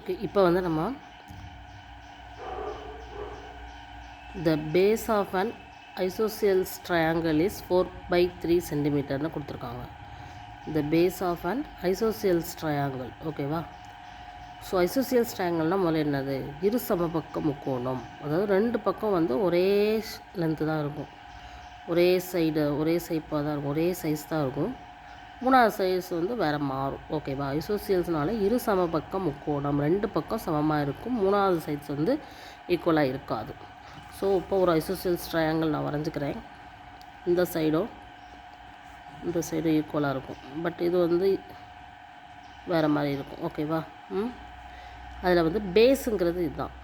Okay, இப்போ வந்து நம்ம the base of an isosceles triangle is 4/3 சென்டிமீட்டர்னு கொடுத்துருக்காங்க. the base of an isosceles triangle. ஓகேவா? ஸோ ஐசோசியல்ஸ் ட்ரையாங்கிள்னால் முதல்ல என்னது? இரு சமபக்க முக்கோணம். அதாவது ரெண்டு பக்கம் வந்து ஒரே லென்த்து தான் இருக்கும், ஒரே சைடு ஒரே சைப்பாக தான் இருக்கும், ஒரே சைஸ் தான் இருக்கும். மூணாவது சைஸ் வந்து வேறு மாறும். ஓகேவா? ஐசோசியல்ஸ்னால இரு சமபக்க முக்கோணம், ரெண்டு பக்கம் சமமாக இருக்கும், மூணாவது சைஸ் வந்து ஈக்குவலாக இருக்காது. ஸோ இப்போ ஒரு ஐசோசியல்ஸ் ட்ரையாங்கிள் நான் வரைஞ்சிக்கிறேன். இந்த சைடும் இந்த சைடும் ஈக்குவலாக இருக்கும், பட் இது வந்து வேறு மாதிரி இருக்கும். ஓகேவா? அதில் வந்து பேஸுங்கிறது இதுதான்,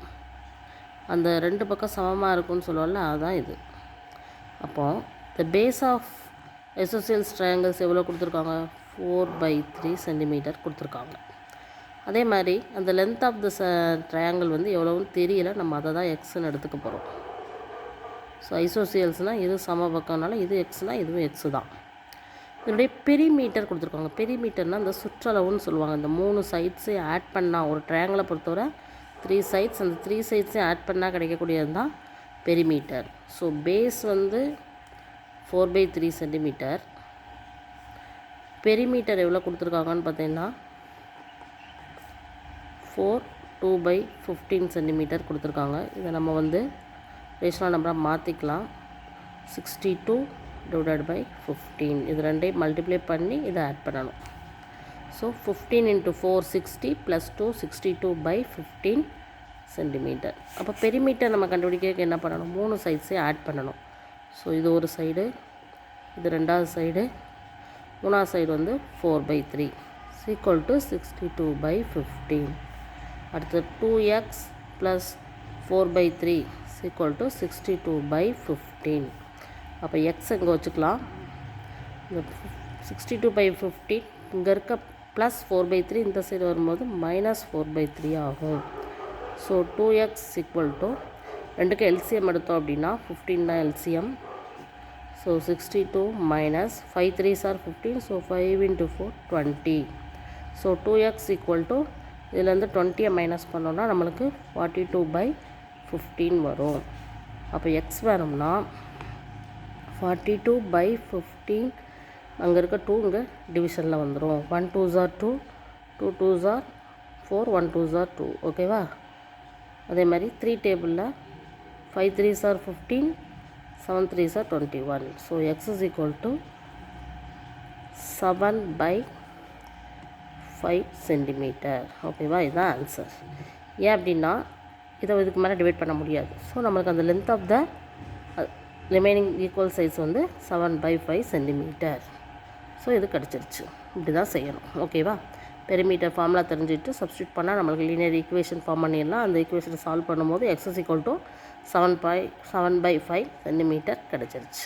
அந்த ரெண்டு பக்கம் சமமாக இருக்கும்னு சொல்லுவோம்ல, அதுதான் இது. அப்போது த பேஸ் ஆஃப் ஐசோசியல்ஸ் ட்ரையாங்கிள்ஸ் எவ்வளோ கொடுத்துருக்காங்க? 4/3 சென்டிமீட்டர் கொடுத்துருக்காங்க. அதே மாதிரி அந்த லென்த் ஆஃப் த ட்ரையாங்கிள் வந்து எவ்வளோன்னு தெரியல, நம்ம அதை தான் எக்ஸ்ன்னு எடுத்துக்க போகிறோம். ஸோ ஐசோசியல்ஸ்னால் இது சமபக்கம்னால இது எக்ஸ்னால் இதுவும் எக்ஸு தான். இதனுடைய பெரிமீட்டர் கொடுத்துருக்காங்க. பெரிமீட்டர்னால் அந்த சுற்றளவுன்னு சொல்லுவாங்க. இந்த 3 சைட்ஸையும் ஆட் பண்ணால், ஒரு ட்ரையாங்கிளை பொறுத்தவரை 3 சைட்ஸ், அந்த 3 சைட்ஸையும் ஆட் பண்ணால் கிடைக்கக்கூடியது தான் பெரிமீட்டர். ஸோ பேஸ் வந்து 4/3 சென்டிமீட்டர். பெரிமீட்டர் எவ்வளோ கொடுத்துருக்காங்கன்னு பார்த்தீங்கன்னா 4 2/15 சென்டிமீட்டர் கொடுத்துருக்காங்க. இதை நம்ம வந்து ரேஷனல் நம்பராக மாற்றிக்கலாம். 62 / 15, இது ரெண்டையும் மல்டிப்ளை பண்ணி இதை ஆட் பண்ணணும். So 15 × 4 60 + 2 62/15 centimetre. அப்போ பெரிமீட்டர் நம்ம கண்டுபிடிக்கிறதுக்கு என்ன பண்ணணும்? 3 சைட்ஸையும் ஆட் பண்ணணும். ஸோ இது ஒரு சைடு, இது ரெண்டாவது சைடு, மூணாவது சைடு வந்து 4/3 = 62/15. அடுத்து 2x + 4/3 = 62/15. அப்போ எக்ஸ் இங்கே வச்சுக்கலாம். இந்த 62/15 இங்கே இருக்க +4/3 இந்த சைடு வரும்போது -4/3 ஆகும். ஸோ 2x = ரெண்டுக்கு எல்சிஎம் எடுத்தோம் அப்படின்னா 15 தான் LCM. So 62 - 5 3s are 15, so 5 × 4 20. So 2x = இதிலேருந்து 20 மைனஸ் பண்ணோன்னா நம்மளுக்கு 42/15 வரும். அப்போ எக்ஸ் வேணும்னா 42/15, அங்கே இருக்க 2 இங்கே டிவிஷனில் வந்துடும். 1 2s are 2, 2 2s are 4, 1 2s are 2. ஓகேவா? அதே மாதிரி 3 டேபிளில் 5 3s are 15, 7 3s are 21. So X = 7/5 centimetre. ஓகேவா? இதுதான் ஆன்சர். ஏன் அப்படின்னா இதை இதுக்கு மேலே டிவைட் பண்ண முடியாது. ஸோ நம்மளுக்கு அந்த length of the remaining equal size வந்து 7/5 சென்டிமீட்டர். ஸோ இது கிடச்சிருச்சு. இப்படி தான் செய்யணும். ஓகேவா? பெரிமீட்டர் ஃபார்முலா தெரிஞ்சுட்டு சப்ஸ்டியூட் பண்ணால் நம்மளுக்கு லீனியர் ஈக்குவேஷன் ஃபார்ம் பண்ணிடலாம். அந்த ஈக்குவேஷனை சால்வ் பண்ணும்போது x = 7/5 சென்டிமீட்டர் கிடச்சிருச்சு.